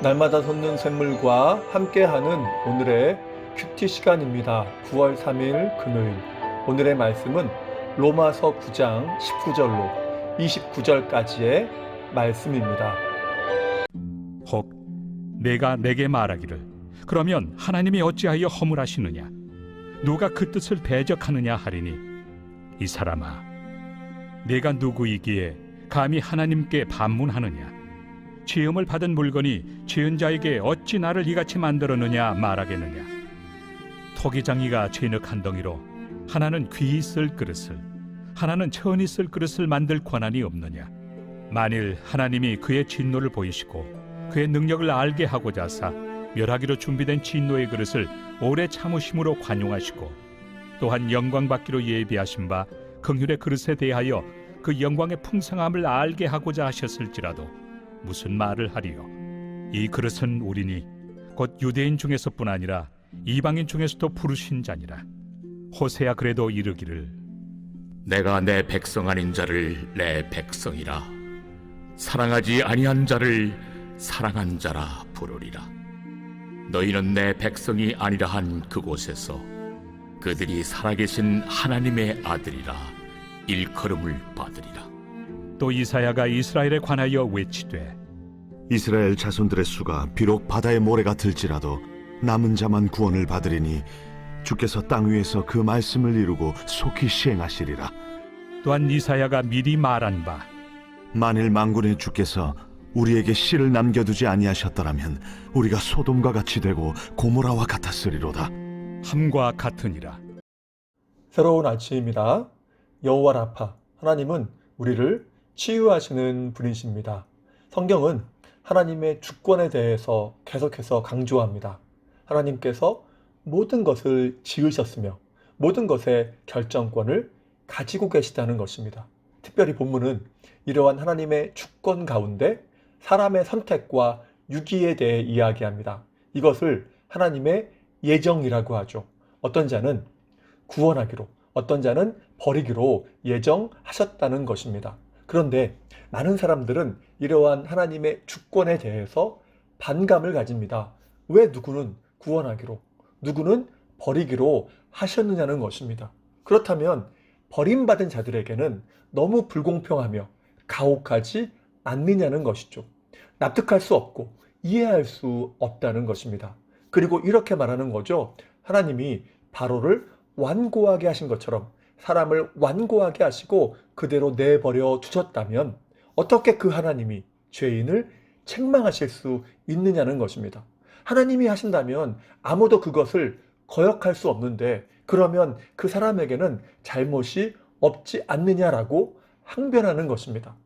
날마다 솟는 샘물과 함께하는 오늘의 큐티 시간입니다. 9월 3일 금요일. 오늘의 말씀은 로마서 9장 19절로 29절까지의 말씀입니다. 혹 내가 내게 말하기를 그러면 하나님이 어찌하여 허물하시느냐 누가 그 뜻을 대적하느냐 하리니 이 사람아 내가 누구이기에 감히 하나님께 반문하느냐 지음을 받은 물건이 지은 자에게 어찌 나를 이같이 만들었느냐 말하겠느냐 토기장이가 진흙 한 덩이로 하나는 귀히 쓸 그릇을 하나는 천히 쓸 그릇을 만들 권한이 없느냐 만일 하나님이 그의 진노를 보이시고 그의 능력을 알게 하고자 하사 멸하기로 준비된 진노의 그릇을 오래 참으심으로 관용하시고 또한 영광 받기로 예비하신 바 긍휼의 그릇에 대하여 그 영광의 풍성함을 알게 하고자 하셨을지라도 무슨 말을 하리요 이 그릇은 우리니 곧 유대인 중에서뿐 아니라 이방인 중에서도 부르신 자니라 호세야 그래도 이르기를 내가 내 백성 아닌 자를 내 백성이라 사랑하지 아니한 자를 사랑한 자라 부르리라 너희는 내 백성이 아니라 한 그곳에서 그들이 살아계신 하나님의 아들이라 일컬음을 받으리라 또 이사야가 이스라엘에 관하여 외치되 이스라엘 자손들의 수가 비록 바다의 모래가 들지라도 남은 자만 구원을 받으리니 주께서 땅 위에서 그 말씀을 이루고 속히 시행하시리라. 또한 이사야가 미리 말한 바 만일 만군의 주께서 우리에게 씨를 남겨두지 아니하셨더라면 우리가 소돔과 같이 되고 고모라와 같았으리로다. 함과 같으니라. 새로운 아침입니다. 여호와 라파, 하나님은 우리를 치유하시는 분이십니다. 성경은 하나님의 주권에 대해서 계속해서 강조합니다. 하나님께서 모든 것을 지으셨으며 모든 것의 결정권을 가지고 계시다는 것입니다. 특별히 본문은 이러한 하나님의 주권 가운데 사람의 선택과 유기에 대해 이야기합니다. 이것을 하나님의 예정이라고 하죠. 어떤 자는 구원하기로, 어떤 자는 버리기로 예정하셨다는 것입니다. 그런데 많은 사람들은 이러한 하나님의 주권에 대해서 반감을 가집니다. 왜 누구는 구원하기로, 누구는 버리기로 하셨느냐는 것입니다. 그렇다면 버림받은 자들에게는 너무 불공평하며 가혹하지 않느냐는 것이죠. 납득할 수 없고 이해할 수 없다는 것입니다. 그리고 이렇게 말하는 거죠. 하나님이 바로를 완고하게 하신 것처럼 사람을 완고하게 하시고 그대로 내버려 두셨다면 어떻게 그 하나님이 죄인을 책망하실 수 있느냐는 것입니다. 하나님이 하신다면 아무도 그것을 거역할 수 없는데 그러면 그 사람에게는 잘못이 없지 않느냐라고 항변하는 것입니다.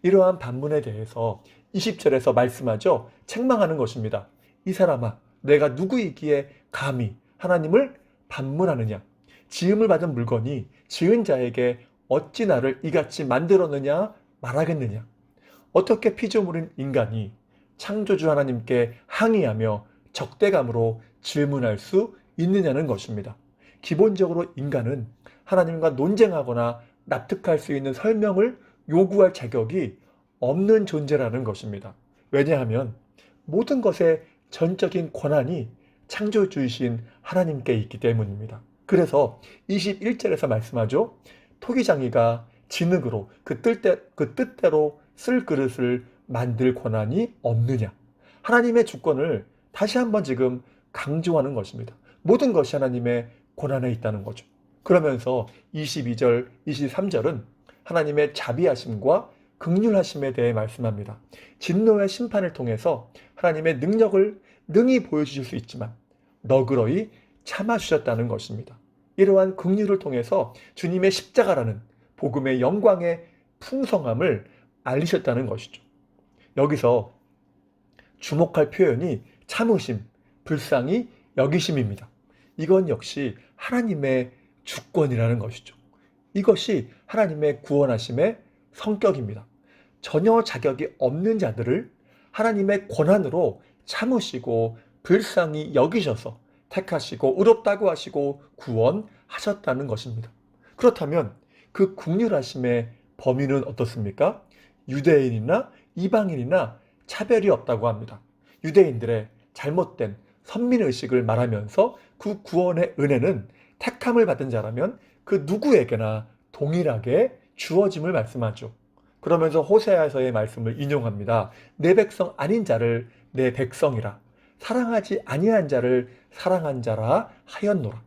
이러한 반문에 대해서 20절에서 말씀하죠. 책망하는 것입니다. 이 사람아, 내가 누구이기에 감히 하나님을 반문하느냐? 지음을 받은 물건이 지은 자에게 어찌 나를 이같이 만들었느냐 말하겠느냐? 어떻게 피조물인 인간이 창조주 하나님께 항의하며 적대감으로 질문할 수 있느냐는 것입니다. 기본적으로 인간은 하나님과 논쟁하거나 납득할 수 있는 설명을 요구할 자격이 없는 존재라는 것입니다. 왜냐하면 모든 것의 전적인 권한이 창조주이신 하나님께 있기 때문입니다. 그래서 21절에서 말씀하죠. 토기장이가 진흙으로 그 뜻대로 쓸 그릇을 만들 권한이 없느냐. 하나님의 주권을 다시 한번 지금 강조하는 것입니다. 모든 것이 하나님의 권한에 있다는 거죠. 그러면서 22절, 23절은 하나님의 자비하심과 긍휼하심에 대해 말씀합니다. 진노의 심판을 통해서 하나님의 능력을 능히 보여주실 수 있지만 너그러이 참아주셨다는 것입니다. 이러한 긍휼을 통해서 주님의 십자가라는 복음의 영광의 풍성함을 알리셨다는 것이죠. 여기서 주목할 표현이 참으심, 불쌍히 여기심입니다. 이건 역시 하나님의 주권이라는 것이죠. 이것이 하나님의 구원하심의 성격입니다. 전혀 자격이 없는 자들을 하나님의 권한으로 참으시고 불쌍히 여기셔서 택하시고 의롭다고 하시고 구원하셨다는 것입니다. 그렇다면 그 긍휼하심의 범위는 어떻습니까? 유대인이나 이방인이나 차별이 없다고 합니다. 유대인들의 잘못된 선민의식을 말하면서 그 구원의 은혜는 택함을 받은 자라면 그 누구에게나 동일하게 주어짐을 말씀하죠. 그러면서 호세아서의 말씀을 인용합니다. 내 백성 아닌 자를 내 백성이라, 사랑하지 아니한 자를 사랑한 자라 하였노라.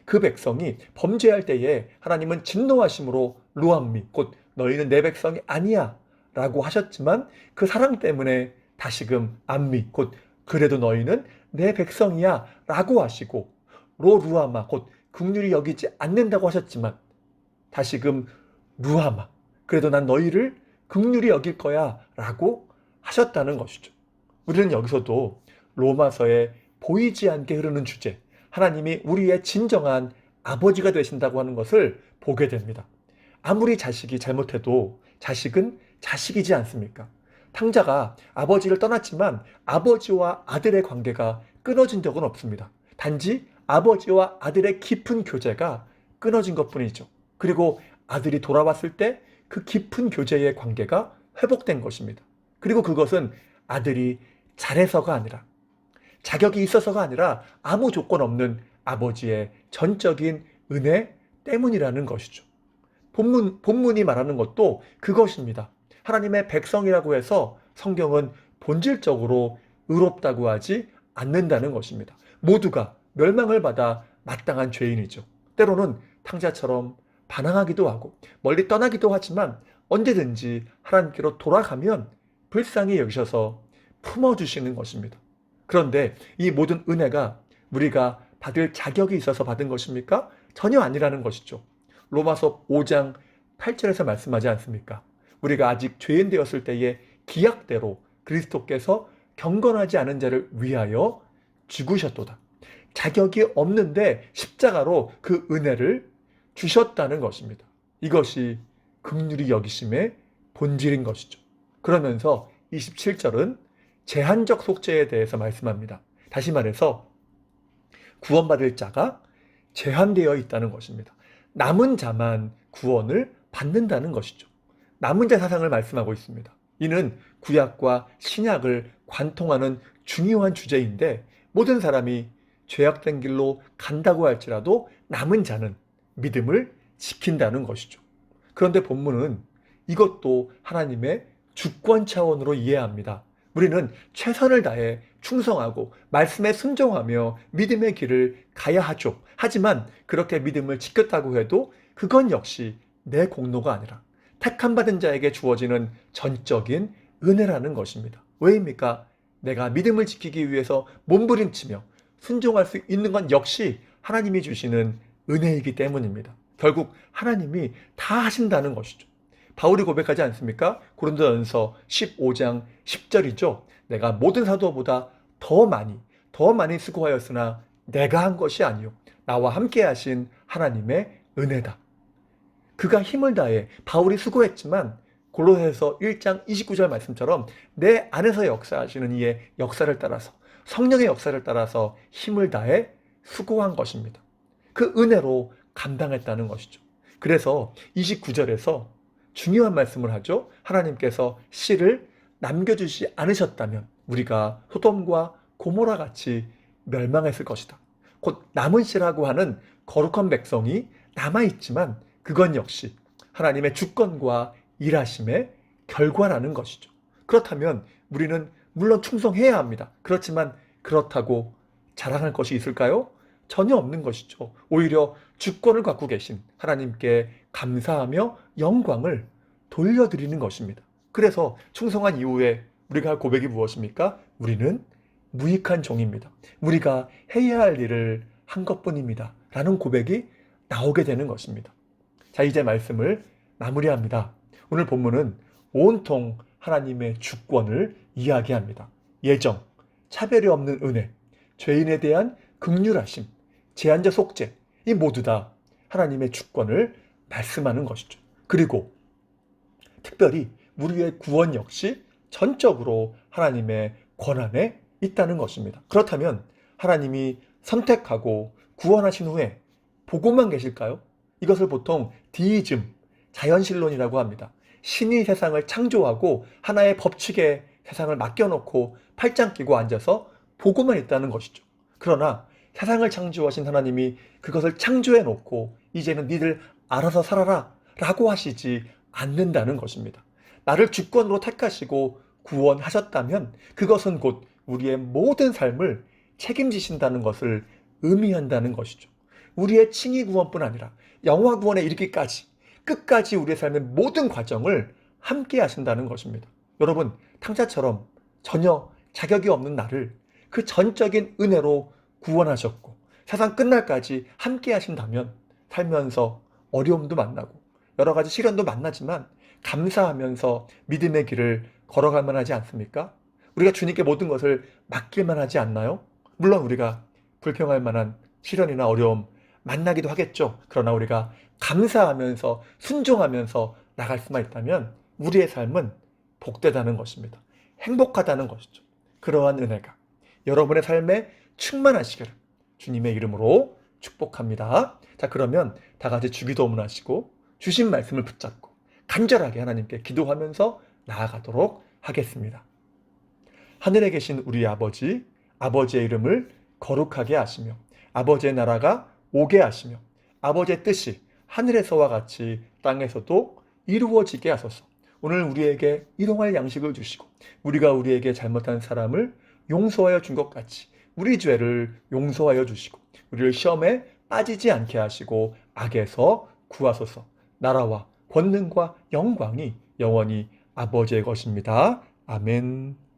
그 백성이 범죄할 때에 하나님은 진노하심으로 루암미, 곧 너희는 내 백성이 아니야 라고 하셨지만 그 사랑 때문에 다시금 암미, 곧 그래도 너희는 내 백성이야 라고 하시고 로루아마, 곧 긍휼히 여기지 않는다고 하셨지만 다시금 루아마, 그래도 난 너희를 긍휼히 여길 거야 라고 하셨다는 것이죠. 우리는 여기서도 로마서에 보이지 않게 흐르는 주제, 하나님이 우리의 진정한 아버지가 되신다고 하는 것을 보게 됩니다. 아무리 자식이 잘못해도 자식은 자식이지 않습니까? 탕자가 아버지를 떠났지만 아버지와 아들의 관계가 끊어진 적은 없습니다. 단지 아버지와 아들의 깊은 교제가 끊어진 것뿐이죠. 그리고 아들이 돌아왔을 때 그 깊은 교제의 관계가 회복된 것입니다. 그리고 그것은 아들이 잘해서가 아니라, 자격이 있어서가 아니라 아무 조건 없는 아버지의 전적인 은혜 때문이라는 것이죠. 본문이 말하는 것도 그것입니다. 하나님의 백성이라고 해서 성경은 본질적으로 의롭다고 하지 않는다는 것입니다. 모두가 멸망을 받아 마땅한 죄인이죠. 때로는 탕자처럼 반항하기도 하고 멀리 떠나기도 하지만 언제든지 하나님께로 돌아가면 불쌍히 여기셔서 품어주시는 것입니다. 그런데 이 모든 은혜가 우리가 받을 자격이 있어서 받은 것입니까? 전혀 아니라는 것이죠. 로마서 5장 8절에서 말씀하지 않습니까? 우리가 아직 죄인 되었을 때의 기약대로 그리스도께서 경건하지 않은 자를 위하여 죽으셨도다. 자격이 없는데 십자가로 그 은혜를 주셨다는 것입니다. 이것이 긍휼히 여기심의 본질인 것이죠. 그러면서 27절은 제한적 속죄에 대해서 말씀합니다. 다시 말해서 구원받을 자가 제한되어 있다는 것입니다. 남은 자만 구원을 받는다는 것이죠. 남은 자 사상을 말씀하고 있습니다. 이는 구약과 신약을 관통하는 중요한 주제인데 모든 사람이 죄악된 길로 간다고 할지라도 남은 자는 믿음을 지킨다는 것이죠. 그런데 본문은 이것도 하나님의 주권 차원으로 이해합니다. 우리는 최선을 다해 충성하고 말씀에 순종하며 믿음의 길을 가야 하죠. 하지만 그렇게 믿음을 지켰다고 해도 그건 역시 내 공로가 아니라 택함 받은 자에게 주어지는 전적인 은혜라는 것입니다. 왜입니까? 내가 믿음을 지키기 위해서 몸부림치며 순종할 수 있는 건 역시 하나님이 주시는 은혜이기 때문입니다. 결국 하나님이 다 하신다는 것이죠. 바울이 고백하지 않습니까? 고린도전서 15장 10절이죠. 내가 모든 사도보다 더 많이 수고하였으나 내가 한 것이 아니요 나와 함께 하신 하나님의 은혜다. 그가 힘을 다해 바울이 수고했지만 골로새서 1장 29절 말씀처럼 내 안에서 역사하시는 이의 역사를 따라서 성령의 역사를 따라서 힘을 다해 수고한 것입니다. 그 은혜로 감당했다는 것이죠. 그래서 29절에서 중요한 말씀을 하죠. 하나님께서 씨를 남겨주지 않으셨다면 우리가 소돔과 고모라 같이 멸망했을 것이다. 곧 남은 씨라고 하는 거룩한 백성이 남아있지만 그건 역시 하나님의 주권과 일하심의 결과라는 것이죠. 그렇다면 우리는 물론 충성해야 합니다. 그렇지만 그렇다고 자랑할 것이 있을까요? 전혀 없는 것이죠. 오히려 주권을 갖고 계신 하나님께 감사하며 영광을 돌려드리는 것입니다. 그래서 충성한 이후에 우리가 할 고백이 무엇입니까? 우리는 무익한 종입니다. 우리가 해야 할 일을 한 것뿐입니다. 라는 고백이 나오게 되는 것입니다. 자, 이제 말씀을 마무리합니다. 오늘 본문은 온통 하나님의 주권을 이야기합니다. 예정, 차별이 없는 은혜, 죄인에 대한 긍휼하심, 제한적 속죄, 이 모두 다 하나님의 주권을 말씀하는 것이죠. 그리고 특별히 우리의 구원 역시 전적으로 하나님의 권한에 있다는 것입니다. 그렇다면 하나님이 선택하고 구원하신 후에 보고만 계실까요? 이것을 보통 디이즘, 자연신론이라고 합니다. 신이 세상을 창조하고 하나의 법칙에 세상을 맡겨놓고 팔짱 끼고 앉아서 보고만 있다는 것이죠. 그러나 세상을 창조하신 하나님이 그것을 창조해 놓고 이제는 니들 알아서 살아라 라고 하시지 않는다는 것입니다. 나를 주권으로 택하시고 구원하셨다면 그것은 곧 우리의 모든 삶을 책임지신다는 것을 의미한다는 것이죠. 우리의 칭의 구원뿐 아니라 영화 구원에 이르기까지 끝까지 우리의 삶의 모든 과정을 함께 하신다는 것입니다. 여러분, 탕자처럼 전혀 자격이 없는 나를 그 전적인 은혜로 구원하셨고 세상 끝날까지 함께 하신다면 살면서 어려움도 만나고 여러 가지 시련도 만나지만 감사하면서 믿음의 길을 걸어갈 만하지 않습니까? 우리가 주님께 모든 것을 맡길 만하지 않나요? 물론 우리가 불평할 만한 시련이나 어려움 만나기도 하겠죠. 그러나 우리가 감사하면서 순종하면서 나갈 수만 있다면 우리의 삶은 복되다는 것입니다. 행복하다는 것이죠. 그러한 은혜가 여러분의 삶에 충만하시기를 주님의 이름으로 축복합니다. 자, 그러면 다 같이 주기도문 하시고 주신 말씀을 붙잡고 간절하게 하나님께 기도하면서 나아가도록 하겠습니다. 하늘에 계신 우리 아버지, 아버지의 이름을 거룩하게 하시며 아버지의 나라가 오게 하시며 아버지의 뜻이 하늘에서와 같이 땅에서도 이루어지게 하소서. 오늘 우리에게 일용할 양식을 주시고 우리가 우리에게 잘못한 사람을 용서하여 준 것 같이 우리 죄를 용서하여 주시고 우리를 시험에 빠지지 않게 하시고 악에서 구하소서. 나라와 권능과 영광이 영원히 아버지의 것입니다. 아멘.